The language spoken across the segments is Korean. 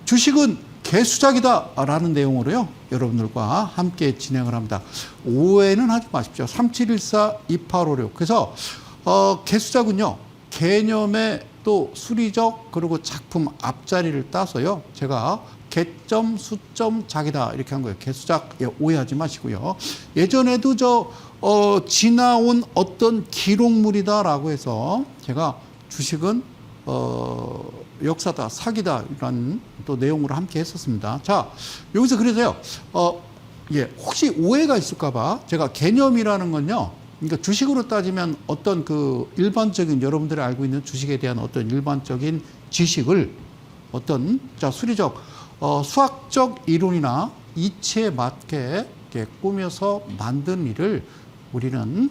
주식은 개수작이다라는 내용으로요. 여러분들과 함께 진행을 합니다. 오해는 하지 마십시오. 3714-2856. 그래서 개수작은요. 개념의 또 수리적 그리고 작품 앞자리를 따서요. 제가 개점, 수점, 작이다 이렇게 한 거예요. 개수작 오해하지 마시고요. 예전에도 지나온 어떤 기록물이다라고 해서 제가 주식은 역사다, 사기다 이런 또 내용으로 함께 했었습니다. 자, 여기서 그래서요. 혹시 오해가 있을까봐 제가 개념이라는 건요. 그러니까 주식으로 따지면 어떤 그 일반적인 여러분들이 알고 있는 주식에 대한 어떤 일반적인 지식을 어떤 수리적 수학적 이론이나 이치에 맞게 이렇게 꾸며서 만든 일을 우리는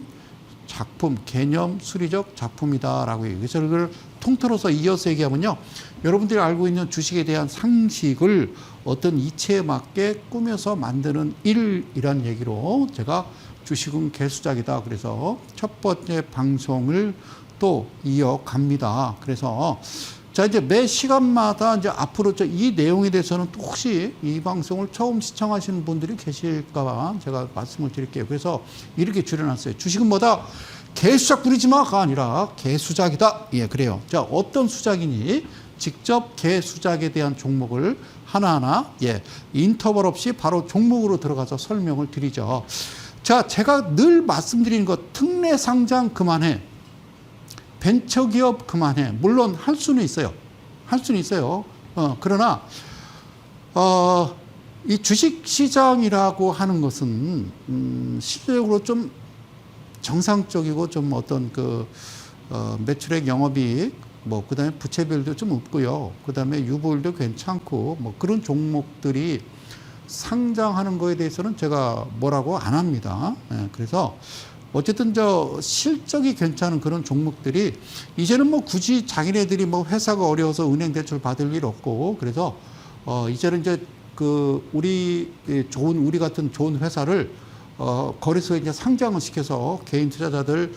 작품, 개념, 수리적 작품이다라고 얘기해요. 그래서 그걸 통틀어서 이어서 얘기하면요. 여러분들이 알고 있는 주식에 대한 상식을 어떤 이치에 맞게 꾸며서 만드는 일이란 얘기로 제가 주식은 개수작이다. 그래서 첫 번째 방송을 또 이어갑니다. 그래서 자, 이제 매 시간마다 이제 앞으로 이 내용에 대해서는 또 혹시 이 방송을 처음 시청하시는 분들이 계실까봐 제가 말씀을 드릴게요. 그래서 이렇게 줄여놨어요. 주식은 뭐다? 개수작 부리지 마가 아니라 개수작이다. 예, 그래요. 자, 어떤 수작이니? 직접 개수작에 대한 종목을 하나하나, 인터벌 없이 바로 종목으로 들어가서 설명을 드리죠. 자, 제가 늘 말씀드리는 것, 특례 상장 그만해. 벤처기업 그만해. 물론 할 수는 있어요. 할 수는 있어요. 그러나 이 주식시장이라고 하는 것은 실질적으로 좀 정상적이고 좀 어떤 매출액 영업이익 그다음에 부채비율도 좀 없고요. 그다음에 유보율도 괜찮고 그런 종목들이 상장하는 거에 대해서는 제가 뭐라고 안 합니다. 그래서 어쨌든 실적이 괜찮은 그런 종목들이 이제는 굳이 자기네들이 회사가 어려워서 은행 대출 받을 일 없고 그래서 이제는 이제 우리 같은 좋은 회사를 거래소에 이제 상장을 시켜서 개인 투자자들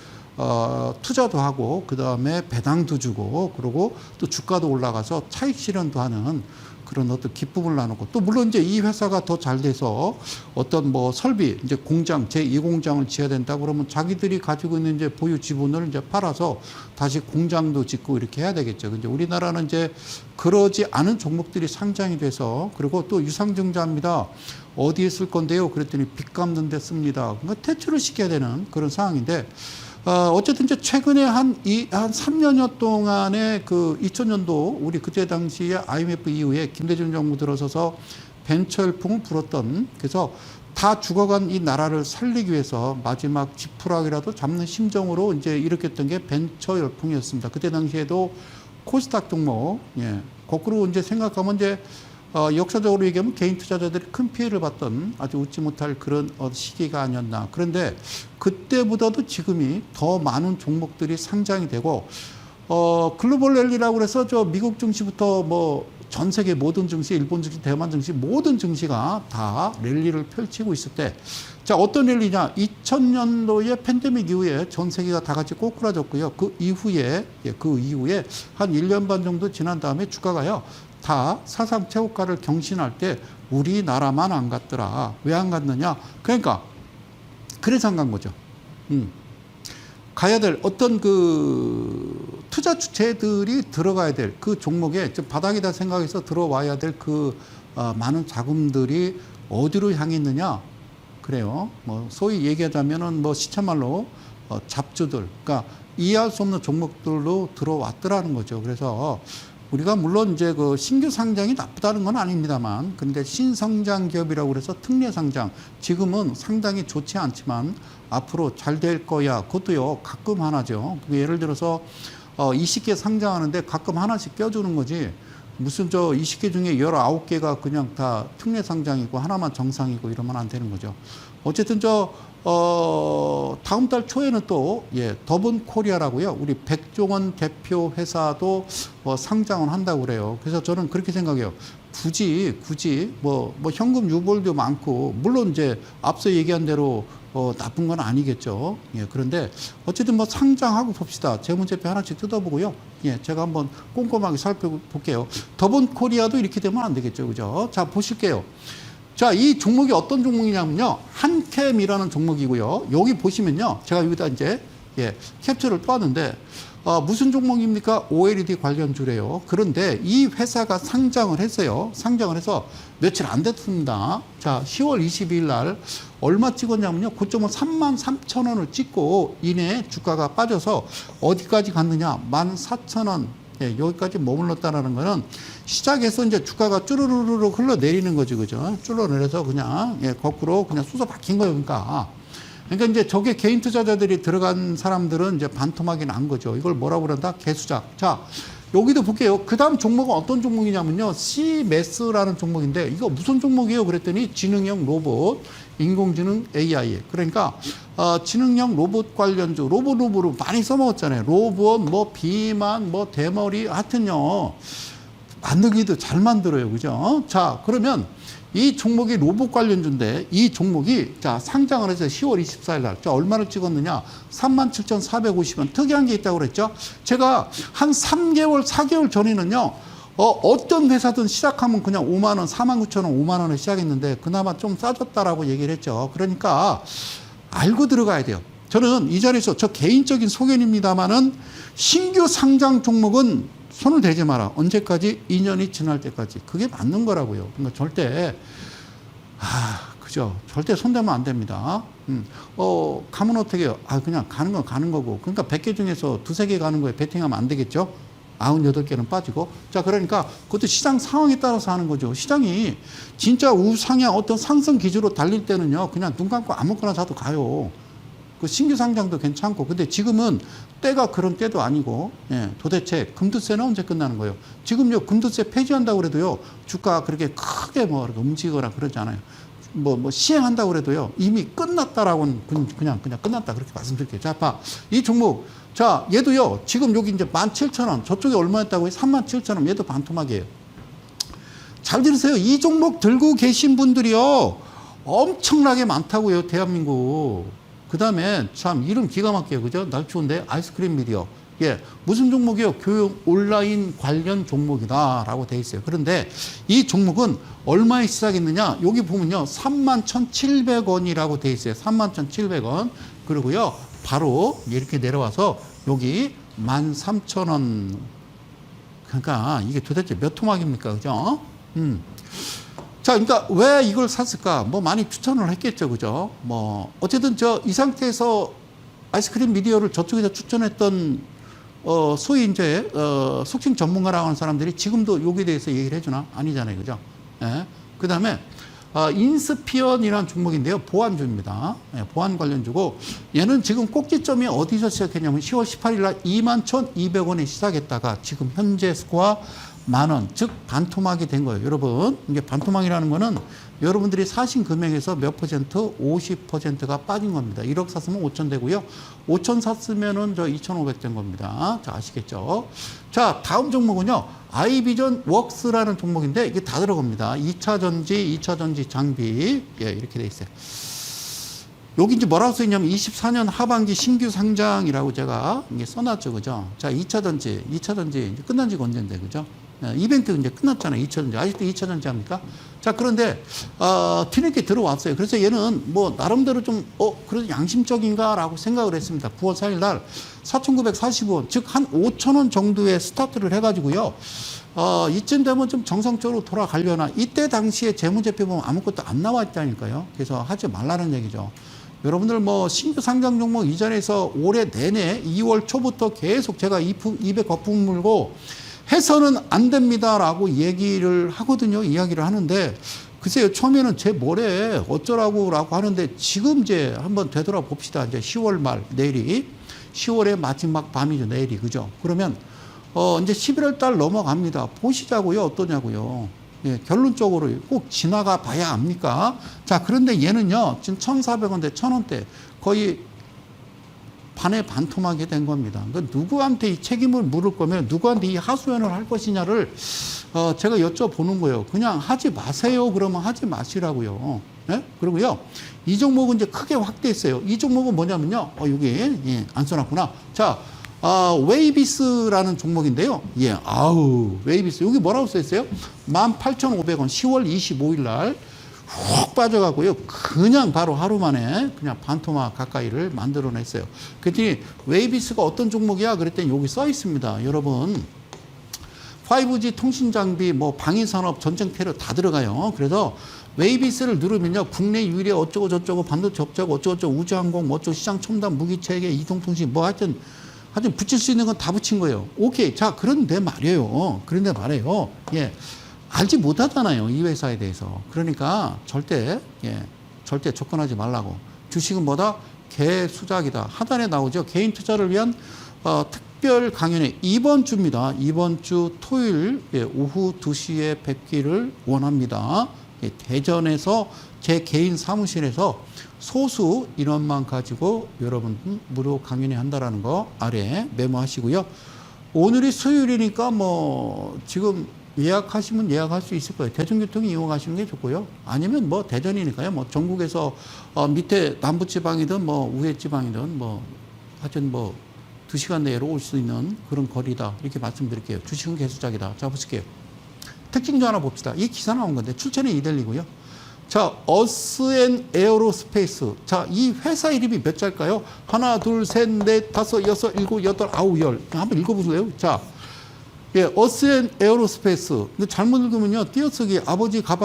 투자도 하고 그다음에 배당도 주고 그러고 또 주가도 올라가서 차익 실현도 하는 그런 어떤 기쁨을 나누고 또 물론 이제 이 회사가 더 잘 돼서 어떤 설비 이제 공장 제2공장을 지어야 된다 그러면 자기들이 가지고 있는 이제 보유 지분을 이제 팔아서 다시 공장도 짓고 이렇게 해야 되겠죠. 근데 우리나라는 이제 그러지 않은 종목들이 상장이 돼서 그리고 또 유상증자입니다. 어디에 쓸 건데요? 그랬더니 빚 갚는 데 씁니다. 그러니까 퇴출을 시켜야 되는 그런 상황인데 어쨌든 이제 최근에 한 3년여 동안의 2000년도 우리 그때 당시에 IMF 이후에 김대중 정부 들어서서 벤처 열풍을 불었던 그래서 다 죽어간 이 나라를 살리기 위해서 마지막 지푸라기라도 잡는 심정으로 이제 일으켰던 게 벤처 열풍이었습니다. 그때 당시에도 코스닥 종목, 거꾸로 이제 생각하면 이제 역사적으로 얘기하면 개인 투자자들이 큰 피해를 봤던 아주 웃지 못할 그런 시기가 아니었나. 그런데 그때보다도 지금이 더 많은 종목들이 상장이 되고 글로벌 랠리라고 해서 미국 증시부터 전 세계 모든 증시, 일본 증시, 대만 증시 모든 증시가 다 랠리를 펼치고 있을 때 자, 어떤 랠리냐? 2000년도에 팬데믹 이후에 전 세계가 다 같이 꼬꾸라졌고요. 그 이후에 한 1년 반 정도 지난 다음에 주가가요. 다 사상 최고가를 경신할 때 우리나라만 안 갔더라. 왜 안 갔느냐? 그러니까 그래서 안 간 거죠. 가야 될 어떤 투자 주체들이 들어가야 될 그 종목에 좀 바닥이다 생각해서 들어와야 될 많은 자금들이 어디로 향했느냐? 그래요. 소위 얘기하자면은 시차말로 잡주들, 그러니까 이해할 수 없는 종목들로 들어왔더라는 거죠. 그래서 우리가 물론 이제 신규 상장이 나쁘다는 건 아닙니다만, 그런데 신성장 기업이라고 그래서 특례 상장, 지금은 상당히 좋지 않지만 앞으로 잘 될 거야. 그것도요, 가끔 하나죠. 예를 들어서 20개 상장하는데 가끔 하나씩 껴주는 거지. 무슨 20개 중에 19개가 그냥 다 특례 상장이고 하나만 정상이고 이러면 안 되는 거죠. 어쨌든 다음 달 초에는 또, 더본 코리아라고요. 우리 백종원 대표 회사도 상장을 한다고 그래요. 그래서 저는 그렇게 생각해요. 굳이, 현금 유볼도 많고, 물론 이제 앞서 얘기한 대로 나쁜 건 아니겠죠. 그런데 어쨌든 상장하고 봅시다. 재무제표 하나씩 뜯어보고요. 제가 한번 꼼꼼하게 살펴볼게요. 더본 코리아도 이렇게 되면 안 되겠죠. 그죠? 자, 보실게요. 자, 이 종목이 어떤 종목이냐면요. 한캠이라는 종목이고요. 여기 보시면요. 제가 여기다 이제, 캡처를 또 하는데, 무슨 종목입니까? OLED 관련주래요. 그런데 이 회사가 상장을 했어요. 상장을 해서 며칠 안 됐습니다. 자, 10월 22일 날 얼마 찍었냐면요. 고점은 33,000원을 찍고 이내 주가가 빠져서 어디까지 갔느냐? 14,000원. 여기까지 머물렀다라는 거는 시작해서 이제 주가가 쭈르르르 흘러내리는 거지, 그죠? 쭈르내려서 그냥, 거꾸로 그냥 쑤서 박힌 거예요, 그러니까 이제 저게 개인 투자자들이 들어간 사람들은 이제 반토막이 난 거죠. 이걸 뭐라고 그런다? 개수작. 자, 여기도 볼게요. 그 다음 종목은 어떤 종목이냐면요. CMS라는 종목인데, 이거 무슨 종목이에요? 그랬더니 지능형 로봇, 인공지능 AI. 그러니까, 지능형 로봇 관련주, 로봇으로 많이 써먹었잖아요. 로봇, 비만, 대머리, 하여튼요. 만들기도 잘 만들어요. 그죠? 자, 그러면 이 종목이 로봇 관련주인데 이 종목이 상장을 해서 10월 24일 날 얼마를 찍었느냐? 37,450원. 특이한 게 있다고 그랬죠? 제가 한 3개월, 4개월 전에는요. 어떤 회사든 시작하면 그냥 5만 원, 49,000원, 5만 원에 시작했는데 그나마 좀 싸졌다라고 얘기를 했죠. 그러니까 알고 들어가야 돼요. 저는 이 자리에서 저 개인적인 소견입니다만은 신규 상장 종목은 손을 대지 마라. 언제까지? 2년이 지날 때까지. 그게 맞는 거라고요. 그러니까 절대, 그죠. 절대 손대면 안 됩니다. 가면 어떻게 해요? 그냥 가는 건 가는 거고. 그러니까 100개 중에서 2-3개 가는 거에 베팅하면 안 되겠죠? 98개는 빠지고. 자, 그러니까 그것도 시장 상황에 따라서 하는 거죠. 시장이 진짜 우상향 어떤 상승 기조로 달릴 때는요, 그냥 눈 감고 아무거나 사도 가요. 그 신규 상장도 괜찮고. 근데 지금은 때가 그런 때도 아니고, 도대체 금두세는 언제 끝나는 거예요? 지금요, 금두세 폐지한다고 그래도요, 주가 그렇게 크게 움직이거나 그러지 않아요. 시행한다고 그래도요, 이미 끝났다라고는 그냥 끝났다. 그렇게 말씀드릴게요. 자, 이 종목. 자, 얘도요, 지금 여기 이제 17,000원. 저쪽에 얼마였다고요? 37,000원. 얘도 반토막이에요. 잘 들으세요. 이 종목 들고 계신 분들이요, 엄청나게 많다고요, 대한민국. 그 다음에 참 이름 기가 막혀요. 그죠? 날 추운데 아이스크림 미디어. 무슨 종목이요? 교육 온라인 관련 종목이다라고 돼 있어요. 그런데 이 종목은 얼마에 시작했느냐? 여기 보면요. 31,700원이라고 돼 있어요. 31,700원. 그리고요. 바로 이렇게 내려와서 여기 13,000원. 그러니까 이게 도대체 몇 토막입니까? 그죠? 자, 그러니까 왜 이걸 샀을까? 많이 추천을 했겠죠. 그죠? 어쨌든 이 상태에서 아이스크림 미디어를 저쪽에서 추천했던, 소위 이제, 속칭 전문가라고 하는 사람들이 지금도 여기에 대해서 얘기를 해주나? 아니잖아요. 그죠? 그 다음에, 인스피언이라는 종목인데요. 보안주입니다. 보안 관련주고, 얘는 지금 꼭지점이 어디서 시작했냐면 10월 18일 날 21,200원에 시작했다가 지금 현재 스코어 10,000원, 즉 반토막이 된 거예요. 여러분, 이게 반토막이라는 거는 여러분들이 사신 금액에서 몇 퍼센트? 50%가 빠진 겁니다. 1억 샀으면 5천 되고요. 5천 샀으면은 2,500 된 겁니다. 자, 아시겠죠? 자, 다음 종목은요. 아이비전 웍스라는 종목인데 이게 다 들어갑니다. 2차 전지 장비. 이렇게 돼 있어요. 여기 이제 뭐라고 써 있냐면 24년 하반기 신규 상장이라고 제가 이게 써놨죠. 그죠? 자, 2차 전지 이제 끝난 지가 언젠데, 그죠? 이벤트 이제 끝났잖아요. 2차 전지. 아직도 2차 전지 합니까? 자, 그런데, 뒤늦게 들어왔어요. 그래서 얘는 나름대로 좀, 그래도 양심적인가라고 생각을 했습니다. 9월 4일 날 4,940원, 즉 한 5,000원 정도의 스타트를 해가지고요. 이쯤 되면 좀 정상적으로 돌아가려나. 이때 당시에 재무제표 보면 아무것도 안 나와 있다니까요. 그래서 하지 말라는 얘기죠. 여러분들 신규 상장 종목 이전에서 올해 내내 2월 초부터 계속 제가 입에 거품 물고 해서는 안 됩니다라고 얘기를 하거든요. 이야기를 하는데 글쎄요. 처음에는 제 뭐래 어쩌라고라고 하는데 지금 이제 한번 되돌아봅시다. 이제 10월 말 내일이 10월의 마지막 밤이죠. 내일이. 그죠? 그러면 이제 11월 달 넘어갑니다. 보시자고요. 어떠냐고요. 예, 결론적으로 꼭 지나가 봐야 합니까? 자, 그런데 얘는요, 지금 1,400원대, 1,000원대 거의 반에 반토막이 된 겁니다. 그러니까 누구한테 이 책임을 물을 거면 누구한테 이 하소연을 할 것이냐를 제가 여쭤보는 거예요. 그냥 하지 마세요. 그러면 하지 마시라고요. 예? 그리고요, 이 종목은 이제 크게 확대했어요. 이 종목은 뭐냐면요, 여기 예, 안 써놨구나. 자, 웨이비스라는 종목인데요. 예, 웨이비스. 여기 뭐라고 써있어요? 18,500원 10월 25일 날 훅 빠져가고요. 그냥 바로 하루 만에 그냥 반토막 가까이를 만들어냈어요. 그랬더니 웨이비스가 어떤 종목이야? 그랬더니 여기 써 있습니다. 여러분, 5G 통신 장비, 뭐 방위산업, 전쟁 테러 다 들어가요. 그래서 웨이비스를 누르면요, 국내 유일의 어쩌고 저쩌고 반도체 업자고 어쩌고 저쩌고 우주항공, 뭐 어쩌고 시장 첨단 무기체계, 이동통신, 뭐 하여튼 붙일 수 있는 건 다 붙인 거예요. 오케이. 자, 그런데 말이에요. 예. 알지 못하잖아요. 이 회사에 대해서. 그러니까 절대 접근하지 말라고. 주식은 뭐다? 개수작이다. 하단에 나오죠. 개인 투자를 위한 특별 강연회 이번 주입니다. 이번 주 토요일 오후 2시에 뵙기를 원합니다. 대전에서 제 개인 사무실에서 소수 인원만 가지고 여러분 무료 강연회 한다라는 거 아래 메모하시고요. 오늘이 수요일이니까 뭐 지금 예약하시면 예약할 수 있을 거예요. 대중교통 이용하시는 게 좋고요. 아니면 뭐 대전이니까요. 뭐 전국에서 밑에 남부지방이든 뭐 우회지방이든 뭐 하여튼 뭐 2시간 내로 올 수 있는 그런 거리다. 이렇게 말씀드릴게요. 주식은 개수작이다. 자, 보실게요. 특징 좀 하나 봅시다. 이 기사 나온 건데 출처는 이델리고요. 자, 어스앤에어로스페이스. 자, 이 회사 이름이 몇 자일까요? 하나, 둘, 셋, 넷, 다섯, 여섯, 일곱, 여덟, 아홉, 열. 한번 읽어보세요. 자, 예, 어스앤에어로스페이스. 근데 잘못 읽으면요, 띄어쓰기 아버지가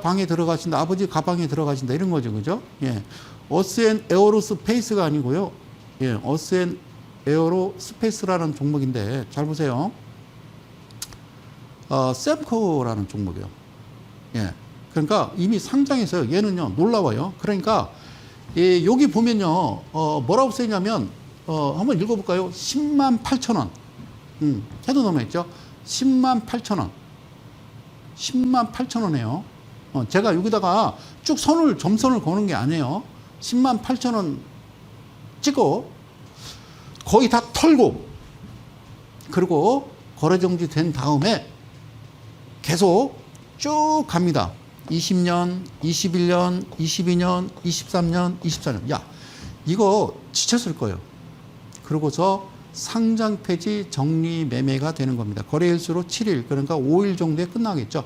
방에 들어가신다, 아버지 가방에 들어가신다 이런 거죠, 그죠? 예, 어스앤에어로스페이스가 아니고요. 예, 어스앤에어로스페이스라는 종목인데 잘 보세요. 셈코라는 종목이요. 예. 그러니까 이미 상장해서요. 얘는요, 놀라워요. 그러니까, 여기 보면요, 뭐라고 쓰냐면, 한번 읽어볼까요? 108,000원. 해도 넘어있죠? 108,000원. 108,000원이에요. 제가 여기다가 쭉 점선을 거는 게 아니에요. 108,000원 찍고, 거의 다 털고, 그리고 거래정지 된 다음에 계속 쭉 갑니다. 20년, 21년, 22년, 23년, 24년. 야, 이거 지쳤을 거예요. 그러고서 상장 폐지 정리 매매가 되는 겁니다. 거래일수로 7일, 그러니까 5일 정도에 끝나겠죠.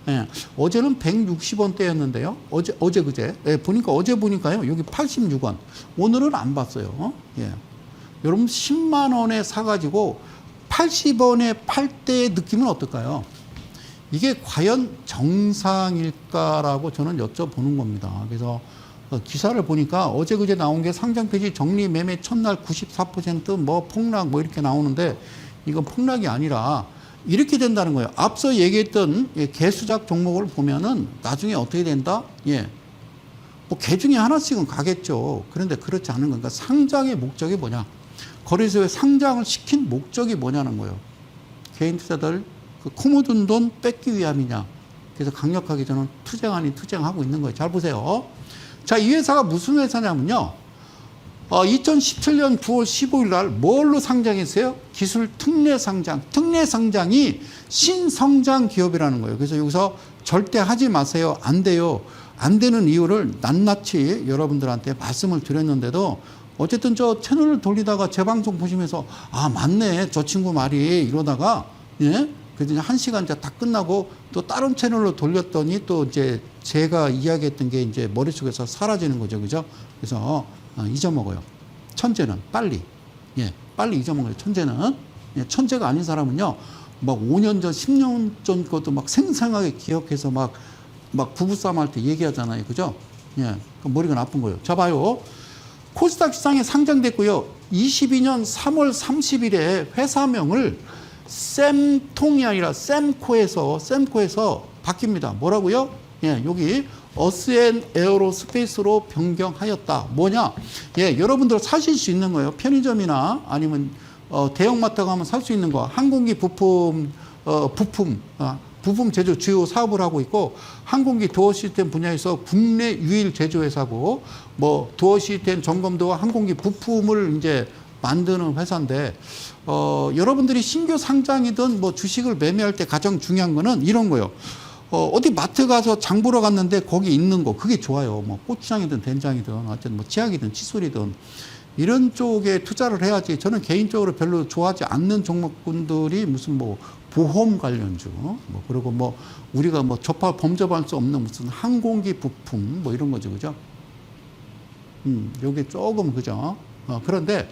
예, 어제는 160원대였는데요. 어제 예, 보니까요. 여기 86원. 오늘은 안 봤어요. 예. 여러분 10만 원에 사가지고 80원에 팔 때의 느낌은 어떨까요? 이게 과연 정상일까라고 저는 여쭤보는 겁니다. 그래서 기사를 보니까 어제 나온 게 상장 폐지 정리 매매 첫날 94% 뭐 폭락 뭐 이렇게 나오는데 이건 폭락이 아니라 이렇게 된다는 거예요. 앞서 얘기했던 개수작 종목을 보면은 나중에 어떻게 된다? 예. 뭐 개 중에 하나씩은 가겠죠. 그런데 그렇지 않은 거니까 상장의 목적이 뭐냐? 거래소에 상장을 시킨 목적이 뭐냐는 거예요. 개인 투자들 그 코 묻은 돈 뺏기 위함이냐. 그래서 강력하게 저는 투쟁 아닌 투쟁하고 있는 거예요. 잘 보세요. 자, 이 회사가 무슨 회사냐면요. 2017년 9월 15일 날 뭘로 상장했어요? 기술 특례 상장. 특례 상장이 신성장 기업이라는 거예요. 그래서 여기서 절대 하지 마세요. 안 돼요. 안 되는 이유를 낱낱이 여러분들한테 말씀을 드렸는데도 어쨌든 저 채널을 돌리다가 제 방송 보시면서 아, 맞네. 저 친구 말이 이러다가 예? 그래서 1시간 이제 다 끝나고 또 다른 채널로 돌렸더니 또 이제 제가 이야기했던 게 이제 머릿속에서 사라지는 거죠. 그죠? 그래서 잊어먹어요. 천재는 빨리. 예, 빨리 잊어먹어요. 천재는. 예, 천재가 아닌 사람은요, 막 5년 전, 10년 전 것도 막 생생하게 기억해서 막 부부싸움 할 때 얘기하잖아요. 그죠? 예, 머리가 나쁜 거예요. 자, 봐요. 코스닥 시장에 상장됐고요. 22년 3월 30일에 회사명을 셈통이 아니라 셈코에서 바뀝니다. 뭐라고요? 예, 여기 어스앤에어로스페이스로 변경하였다. 뭐냐? 예, 여러분들 사실 수 있는 거예요. 편의점이나 아니면 대형마트 가면 살 수 있는 거. 항공기 부품 부품 제조 주요 사업을 하고 있고 항공기 도어 시스템 분야에서 국내 유일 제조회사고 뭐 도어 시스템 점검도와 항공기 부품을 이제 만드는 회사인데 여러분들이 신규 상장이든 뭐 주식을 매매할 때 가장 중요한 거는 이런 거예요. 어디 마트 가서 장 보러 갔는데 거기 있는 거 그게 좋아요. 뭐 고추장이든 된장이든 어쨌든 뭐 치약이든 칫솔이든 이런 쪽에 투자를 해야지. 저는 개인적으로 별로 좋아하지 않는 종목군들이 무슨 뭐 보험 관련주 뭐 그리고 뭐 우리가 뭐 범접할 수 없는 무슨 항공기 부품 뭐 이런 거죠, 그죠? 요게 조금 그죠? 그런데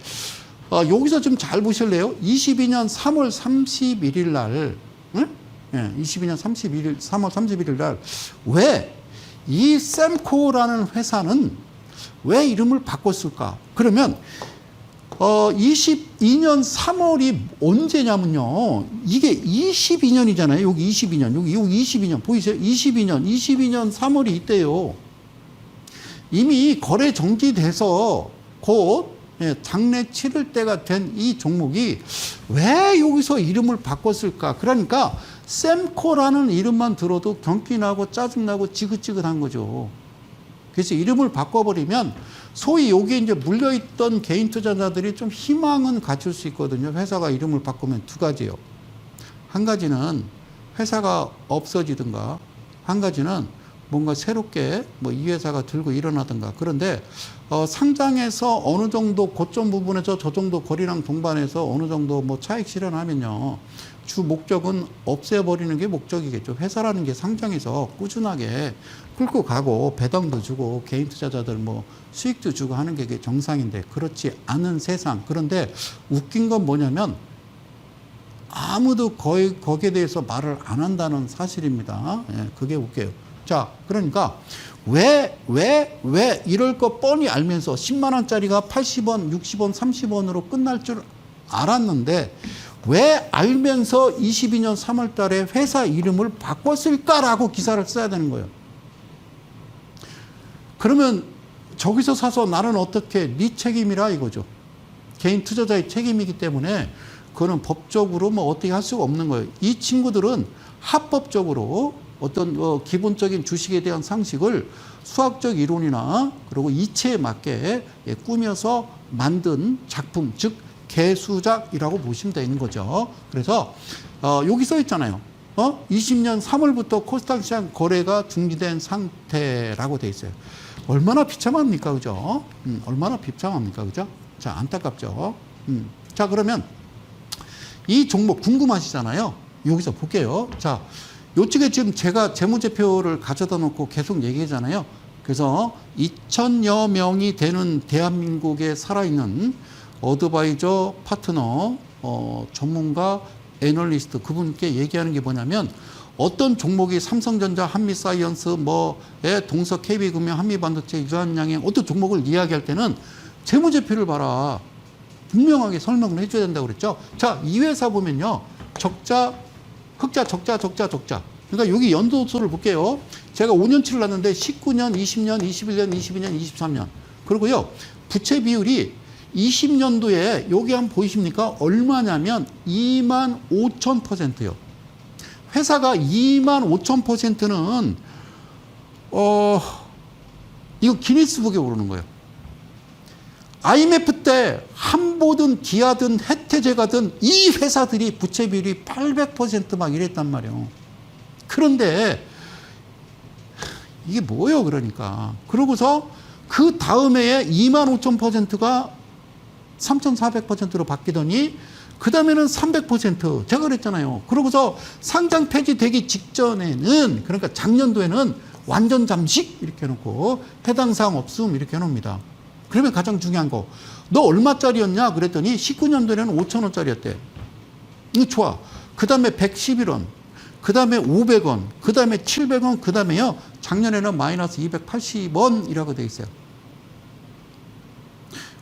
여기서 좀 잘 보실래요? 22년 3월 31일 날, 응? 예, 22년 3월 31일 날 왜 이 샘코라는 회사는 왜 이름을 바꿨을까? 그러면 22년 3월이 언제냐면요. 이게 22년이잖아요. 여기 22년. 여기 22년. 보이세요? 22년 3월이 이때요. 이미 거래 정지돼서 곧 장래 치를 때가 된 이 종목이 왜 여기서 이름을 바꿨을까? 그러니까 샘코라는 이름만 들어도 경기나고 짜증나고 지긋지긋한 거죠. 그래서 이름을 바꿔버리면 소위 여기에 이제 물려있던 개인 투자자들이 좀 희망은 갖출 수 있거든요. 회사가 이름을 바꾸면 두 가지요. 한 가지는 회사가 없어지든가, 한 가지는 뭔가 새롭게 뭐 이 회사가 들고 일어나든가. 그런데 상장해서 어느 정도 고점 부분에서 저 정도 거리랑 동반해서 어느 정도 뭐 차익 실현하면요. 주 목적은 없애버리는 게 목적이겠죠. 회사라는 게 상장해서 꾸준하게 끌고 가고 배당도 주고 개인 투자자들 뭐 수익도 주고 하는 게 정상인데 그렇지 않은 세상. 그런데 웃긴 건 뭐냐면 아무도 거의 거기에 대해서 말을 안 한다는 사실입니다. 예, 그게 웃겨요. 자, 그러니까 왜 이럴 거 뻔히 알면서 10만 원짜리가 80원, 60원, 30원으로 끝날 줄 알았는데 왜 알면서 22년 3월 달에 회사 이름을 바꿨을까라고 기사를 써야 되는 거예요. 그러면 저기서 사서 나는 어떻게 네 책임이라 이거죠. 개인 투자자의 책임이기 때문에 그거는 법적으로 뭐 어떻게 할 수가 없는 거예요. 이 친구들은 합법적으로 어떤 기본적인 주식에 대한 상식을 수학적 이론이나 그리고 이치에 맞게 꾸며서 만든 작품, 즉 개수작이라고 보시면 되는 거죠. 그래서 여기 써 있잖아요. 20년 3월부터 코스닥 시장 거래가 중지된 상태라고 돼 있어요. 얼마나 비참합니까, 그죠? 얼마나 비참합니까, 그죠? 자, 안타깝죠. 자, 그러면 이 종목 궁금하시잖아요. 여기서 볼게요. 자, 요쪽에 지금 제가 재무제표를 가져다 놓고 계속 얘기하잖아요. 그래서 2,000여 명이 되는 대한민국에 살아있는 어드바이저, 파트너, 전문가, 애널리스트 그분께 얘기하는 게 뭐냐면 어떤 종목이 삼성전자, 한미사이언스, 동서 KB금융, 한미반도체, 유한양행 어떤 종목을 이야기할 때는 재무제표를 봐라. 분명하게 설명을 해줘야 된다고 그랬죠. 자, 이 회사 보면요. 적자, 흑자, 적자. 그러니까 여기 연도수를 볼게요. 제가 5년치를 놨는데 19년, 20년, 21년, 22년, 23년. 그리고요. 부채 비율이 20년도에 여기 한번 보이십니까? 얼마냐면 25,000%요. 회사가 25,000%는 이거 기니스북에 오르는 거예요. IMF 때 한보든 기아든 혜태제가든 이 회사들이 부채 비율이 800% 막 이랬단 말이에요. 그런데 이게 뭐예요, 그러니까. 그러고서 그 다음 해에 25,000%가 3,400%로 바뀌더니 그 다음에는 300%. 제가 그랬잖아요. 그러고서 상장 폐지되기 직전에는, 그러니까 작년도에는 완전 잠식 이렇게 해놓고 해당 사항 없음 이렇게 해놓습니다. 그러면 가장 중요한 거, 너 얼마짜리였냐 그랬더니 19년도에는 5,000원짜리였대. 이거 좋아. 그 다음에 111원, 그 다음에 500원, 그 다음에 700원, 그 다음에요 작년에는 마이너스 280원이라고 돼 있어요.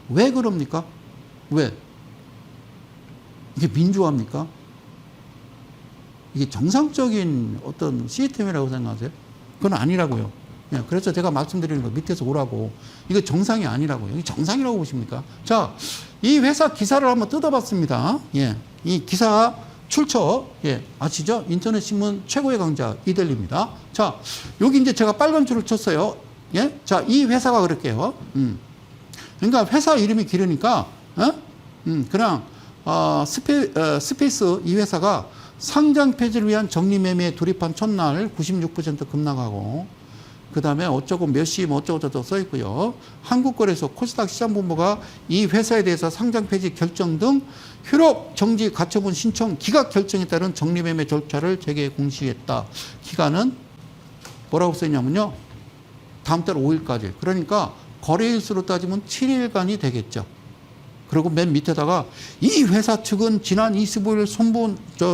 왜 그럽니까? 왜? 이게 민주화입니까? 이게 정상적인 어떤 시스템이라고 생각하세요? 그건 아니라고요. 그래서 제가 말씀드리는 거 밑에서 오라고. 이거 정상이 아니라고요. 이게 정상이라고 보십니까? 자, 이 회사 기사를 한번 뜯어봤습니다. 이 기사 출처, 예, 아시죠? 인터넷 신문 최고의 강자 이델리입니다. 자, 여기 이제 제가 빨간 줄을 쳤어요. 예? 자, 이 회사가 그럴게요. 그러니까 회사 이름이 길으니까, 그냥, 스페이스 이 회사가 상장 폐지를 위한 정리매매에 돌입한 첫날 96% 급락하고, 그 다음에 어쩌고 몇 시 뭐 어쩌고저쩌고 써 있고요. 한국거래소 코스닥 시장본부가 이 회사에 대해서 상장 폐지 결정 등 효력 정지 가처분 신청 기각 결정에 따른 정리매매 절차를 재개 공시했다. 기간은 뭐라고 써 있냐면요. 다음 달 5일까지. 그러니까 거래일수로 따지면 7일간이 되겠죠. 그리고 맨 밑에다가 이 회사 측은 지난 25일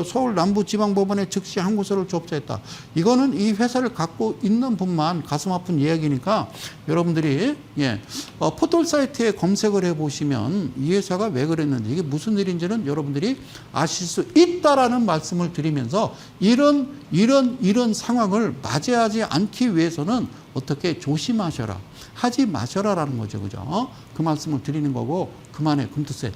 서울 남부지방법원에 즉시 항고서를 접수했다. 이거는 이 회사를 갖고 있는 분만 가슴 아픈 이야기니까 여러분들이 포털 사이트에 검색을 해보시면 이 회사가 왜 그랬는지 이게 무슨 일인지는 여러분들이 아실 수 있다라는 말씀을 드리면서 이런 상황을 맞이하지 않기 위해서는 어떻게 조심하셔라. 하지 마셔라라는 거죠. 그죠? 그 말씀을 드리는 거고, 그만해, 금투세.